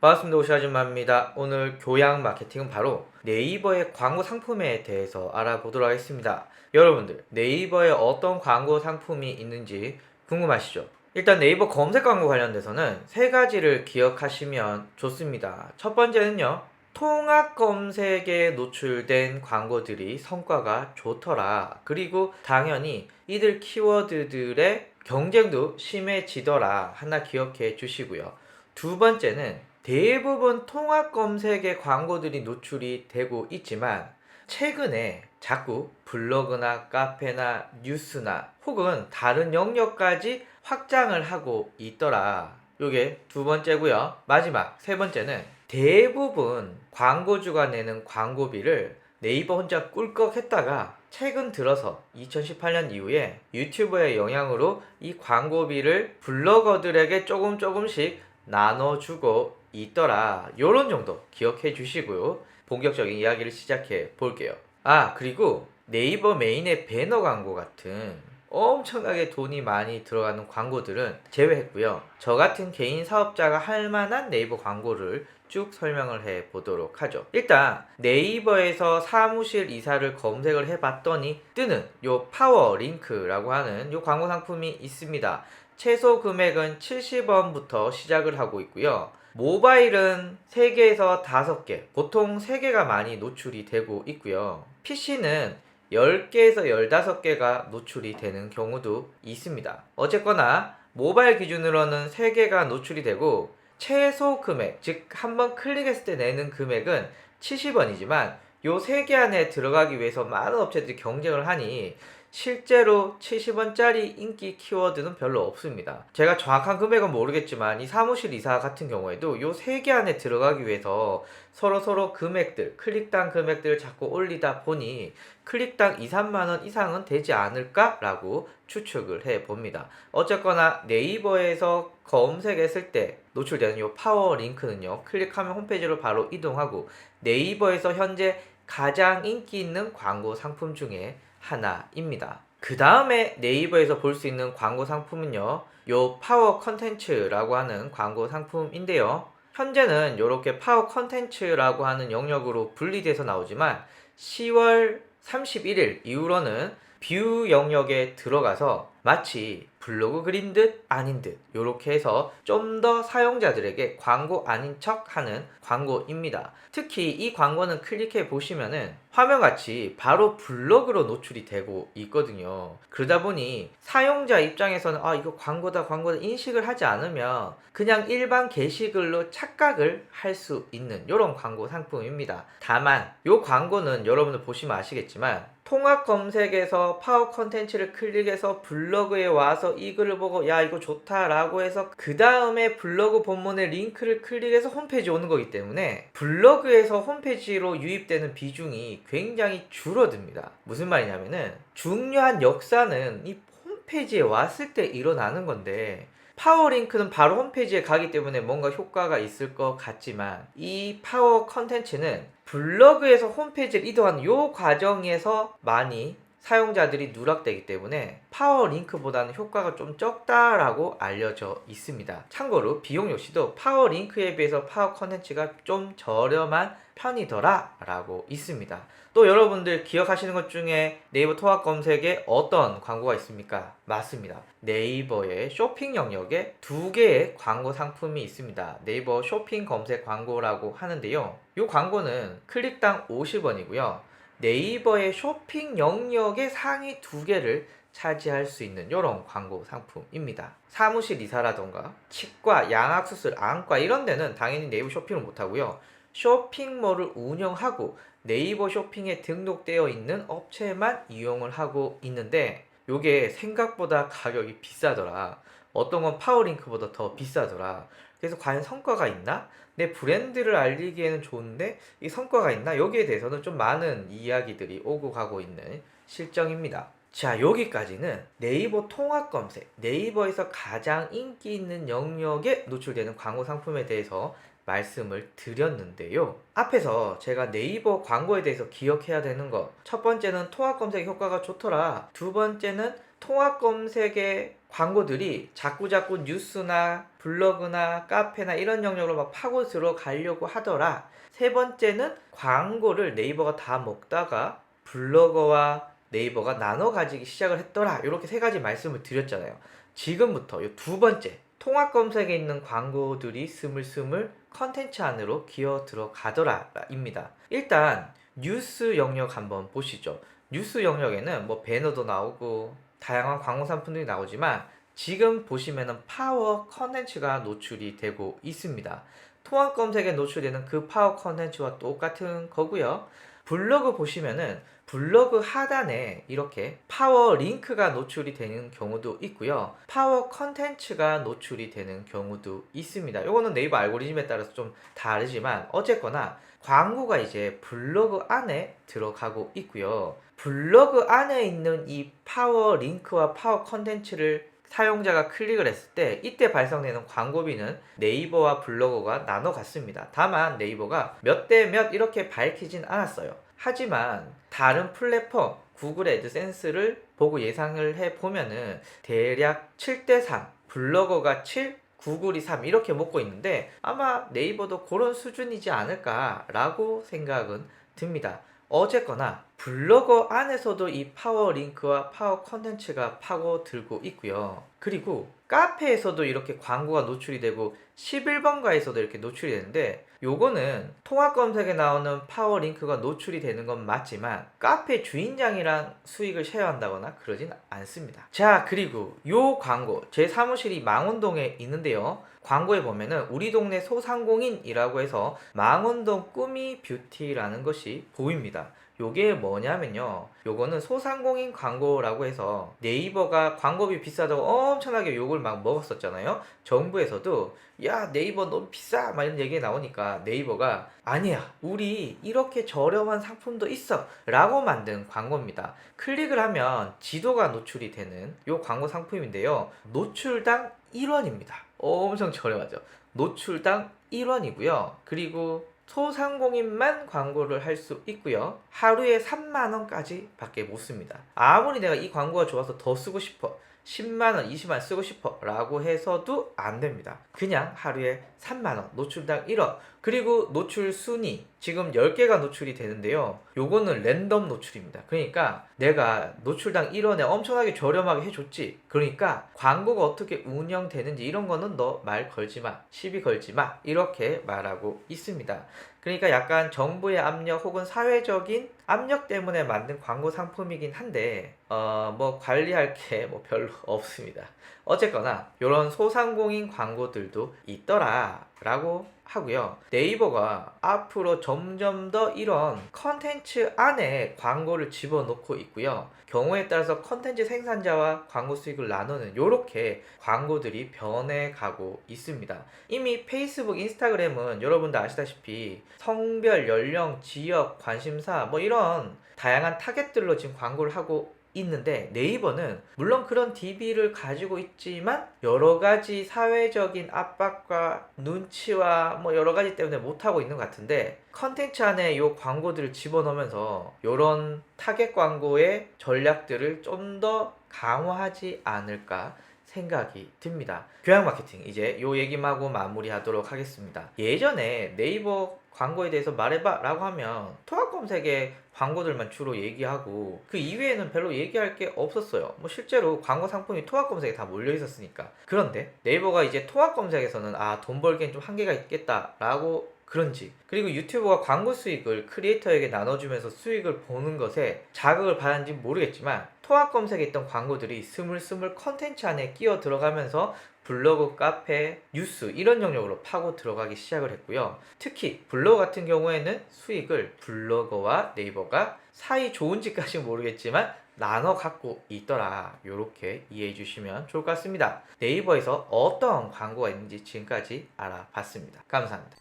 반갑습니다. 오시아줌마입니다. 오늘 교양 마케팅은 바로 네이버의 광고 상품에 대해서 알아보도록 하겠습니다. 여러분들 네이버에 어떤 광고 상품이 있는지 궁금하시죠? 일단 네이버 검색 광고 관련돼서는 세 가지를 기억하시면 좋습니다. 첫 번째는요, 통합 검색에 노출된 광고들이 성과가 좋더라. 그리고 당연히 이들 키워드들의 경쟁도 심해지더라. 하나 기억해 주시고요. 두 번째는 대부분 통합 검색에 광고들이 노출이 되고 있지만 최근에 자꾸 블로그나 카페나 뉴스나 혹은 다른 영역까지 확장을 하고 있더라. 요게 두 번째고요. 마지막 세 번째는 대부분 광고주가 내는 광고비를 네이버 혼자 꿀꺽 했다가 최근 들어서 2018년 이후에 유튜버의 영향으로 이 광고비를 블로거들에게 조금씩 나눠주고 있더라. 요런 정도 기억해 주시고요. 본격적인 이야기를 시작해 볼게요. 그리고 네이버 메인의 배너 광고 같은 엄청나게 돈이 많이 들어가는 광고들은 제외했고요. 저 같은 개인 사업자가 할 만한 네이버 광고를 쭉 설명을 해 보도록 하죠. 일단 네이버에서 사무실 이사를 검색을 해 봤더니 뜨는 요 파워링크라고 하는 요 광고 상품이 있습니다. 최소 금액은 70원부터 시작을 하고 있고요. 모바일은 3개에서 5개, 보통 3개가 많이 노출이 되고 있고요. PC는 10개에서 15개가 노출이 되는 경우도 있습니다. 어쨌거나 모바일 기준으로는 3개가 노출이 되고 최소 금액, 즉 한번 클릭했을 때 내는 금액은 70원이지만 요 3개 안에 들어가기 위해서 많은 업체들이 경쟁을 하니 실제로 70원짜리 인기 키워드는 별로 없습니다. 제가 정확한 금액은 모르겠지만 이 사무실 이사 같은 경우에도 요 3개 안에 들어가기 위해서 서로 금액들, 클릭당 금액들을 자꾸 올리다 보니 클릭당 2, 3만원 이상은 되지 않을까라고 추측을 해봅니다. 어쨌거나 네이버에서 검색했을 때 노출되는 요 파워 링크는요, 클릭하면 홈페이지로 바로 이동하고 네이버에서 현재 가장 인기 있는 광고 상품 중에 하나입니다. 그 다음에 네이버에서 볼 수 있는 광고 상품은요, 요 파워 컨텐츠라고 하는 광고 상품인데요. 현재는 이렇게 파워 컨텐츠라고 하는 영역으로 분리돼서 나오지만 10월 31일 이후로는 뷰 영역에 들어가서 마치 블로그 그린 듯 아닌 듯 이렇게 해서 좀 더 사용자들에게 광고 아닌 척 하는 광고입니다. 특히 이 광고는 클릭해 보시면은 화면같이 바로 블로그로 노출이 되고 있거든요. 그러다 보니 사용자 입장에서는 이거 광고다 인식을 하지 않으면 그냥 일반 게시글로 착각을 할 수 있는 이런 광고 상품입니다. 다만 이 광고는 여러분들 보시면 아시겠지만 통합 검색에서 파워 컨텐츠를 클릭해서 블로그에 와서 이 글을 보고 야 이거 좋다 라고 해서 그 다음에 블로그 본문의 링크를 클릭해서 홈페이지 오는 거기 때문에 블로그에서 홈페이지로 유입되는 비중이 굉장히 줄어듭니다. 무슨 말이냐면은 중요한 역사는 이 홈페이지에 왔을 때 일어나는 건데 파워링크는 바로 홈페이지에 가기 때문에 뭔가 효과가 있을 것 같지만 이 파워 컨텐츠는 블로그에서 홈페이지를 이동하는 요 과정에서 많이 사용자들이 누락되기 때문에 파워링크보다는 효과가 좀 적다라고 알려져 있습니다. 참고로 비용 역시도 파워링크에 비해서 파워 컨텐츠가 좀 저렴한 편이더라 라고 있습니다. 또 여러분들 기억하시는 것 중에 네이버 통합 검색에 어떤 광고가 있습니까? 맞습니다. 네이버의 쇼핑 영역에 2개의 광고 상품이 있습니다. 네이버 쇼핑 검색 광고라고 하는데요. 이 광고는 클릭당 50원이고요. 네이버의 쇼핑 영역의 상위 2개를 차지할 수 있는 이런 광고 상품입니다. 사무실 이사라던가 치과, 양악수술, 안과 이런 데는 당연히 네이버 쇼핑을 못하고요. 쇼핑몰을 운영하고 네이버 쇼핑에 등록되어 있는 업체만 이용을 하고 있는데 요게 생각보다 가격이 비싸더라. 어떤 건 파워링크보다 더 비싸더라. 그래서 과연 성과가 있나? 내 브랜드를 알리기에는 좋은데 이 성과가 있나? 여기에 대해서는 좀 많은 이야기들이 오고 가고 있는 실정입니다. 자, 여기까지는 네이버 통합 검색, 네이버에서 가장 인기 있는 영역에 노출되는 광고 상품에 대해서 말씀을 드렸는데요. 앞에서 제가 네이버 광고에 대해서 기억해야 되는 것, 첫 번째는 통합 검색 효과가 좋더라. 두 번째는 통합 검색에 광고들이 자꾸자꾸 뉴스나 블로그나 카페나 이런 영역으로 막 파고 들어가려고 하더라. 세 번째는 광고를 네이버가 다 먹다가 블로거와 네이버가 나눠 가지기 시작을 했더라. 이렇게 세 가지 말씀을 드렸잖아요. 지금부터 이 두 번째, 통합 검색에 있는 광고들이 스물스물 컨텐츠 안으로 기어 들어가더라 입니다. 일단 뉴스 영역 한번 보시죠. 뉴스 영역에는 뭐 배너도 나오고 다양한 광고 상품들이 나오지만 지금 보시면은 파워 컨텐츠가 노출이 되고 있습니다. 통합 검색에 노출되는 그 파워 컨텐츠와 똑같은 거고요. 블로그 보시면은 블로그 하단에 이렇게 파워 링크가 노출이 되는 경우도 있고요. 파워 컨텐츠가 노출이 되는 경우도 있습니다. 이거는 네이버 알고리즘에 따라서 좀 다르지만 어쨌거나 광고가 이제 블로그 안에 들어가고 있고요. 블로그 안에 있는 이 파워 링크와 파워 컨텐츠를 사용자가 클릭을 했을 때 이때 발생되는 광고비는 네이버와 블로거가 나눠 갔습니다. 다만 네이버가 몇 대 몇 이렇게 밝히진 않았어요. 하지만 다른 플랫폼 구글 애드센스를 보고 예상을 해보면은 대략 7대 3, 블로거가 7, 구글이 3 이렇게 먹고 있는데 아마 네이버도 그런 수준이지 않을까라고 생각은 듭니다. 어쨌거나 블로거 안에서도 이 파워 링크와 파워 컨텐츠가 파고들고 있고요. 그리고 카페에서도 이렇게 광고가 노출이 되고 11번가에서도 이렇게 노출이 되는데 요거는 통합 검색에 나오는 파워 링크가 노출이 되는 건 맞지만 카페 주인장이랑 수익을 쉐어한다거나 그러진 않습니다. 자, 그리고 요 광고 제 사무실이 망원동에 있는데요. 광고에 보면은 우리 동네 소상공인이라고 해서 망원동 꾸미 뷰티라는 것이 보입니다. 요게 뭐냐면요, 요거는 소상공인 광고라고 해서 네이버가 광고비 비싸다고 엄청나게 욕을 막 먹었었잖아요. 정부에서도 야 네이버 너무 비싸 막 이런 얘기 나오니까 네이버가 아니야 우리 이렇게 저렴한 상품도 있어 라고 만든 광고입니다. 클릭을 하면 지도가 노출이 되는 요 광고 상품인데요, 노출당 1원입니다. 엄청 저렴하죠. 노출당 1원이고요. 그리고 소상공인만 광고를 할 수 있고요. 하루에 3만원까지 밖에 못 씁니다. 아무리 내가 이 광고가 좋아서 더 쓰고 싶어, 10만원, 20만원 쓰고 싶어 라고 해서도 안 됩니다. 그냥 하루에 3만원, 노출당 1원. 그리고 노출 순위, 지금 10개가 노출이 되는데요. 요거는 랜덤 노출입니다. 그러니까 내가 노출당 1원에 엄청나게 저렴하게 해줬지. 그러니까 광고가 어떻게 운영되는지 이런 거는 너 말 걸지 마, 시비 걸지 마, 이렇게 말하고 있습니다. 그러니까 약간 정부의 압력 혹은 사회적인 압력 때문에 만든 광고 상품이긴 한데 뭐 관리할 게 뭐 별로 없습니다. 어쨌거나 이런 소상공인 광고들도 있더라 라고 하고요. 네이버가 앞으로 점점 더 이런 컨텐츠 안에 광고를 집어넣고 있고요. 경우에 따라서 컨텐츠 생산자와 광고 수익을 나누는 요렇게 광고들이 변해가고 있습니다. 이미 페이스북, 인스타그램은 여러분들 아시다시피 성별, 연령, 지역, 관심사 뭐 이런 다양한 타겟들로 지금 광고를 하고 있는데 네이버는 물론 그런 DB를 가지고 있지만 여러 가지 사회적인 압박과 눈치와 뭐 여러 가지 때문에 못하고 있는 것 같은데 컨텐츠 안에 요 광고들을 집어넣으면서 요런 타겟 광고의 전략들을 좀 더 강화하지 않을까 생각이 듭니다. 교양 마케팅 이제 요 얘기만 하고 마무리하도록 하겠습니다. 예전에 네이버 광고에 대해서 말해봐 라고 하면 통합 검색에 광고들만 주로 얘기하고 그 이외에는 별로 얘기할 게 없었어요. 뭐 실제로 광고 상품이 통합 검색에 다 몰려 있었으니까. 그런데 네이버가 이제 통합 검색에서는 돈 벌기엔 좀 한계가 있겠다 라고 그런지, 그리고 유튜버가 광고 수익을 크리에이터에게 나눠주면서 수익을 보는 것에 자극을 받았는지 모르겠지만 통합 검색에 있던 광고들이 스물스물 컨텐츠 안에 끼어 들어가면서 블로그, 카페, 뉴스 이런 영역으로 파고 들어가기 시작을 했고요. 특히 블로그 같은 경우에는 수익을 블로거와 네이버가 사이 좋은지까지는 모르겠지만 나눠 갖고 있더라. 요렇게 이해해 주시면 좋을 것 같습니다. 네이버에서 어떤 광고가 있는지 지금까지 알아봤습니다. 감사합니다.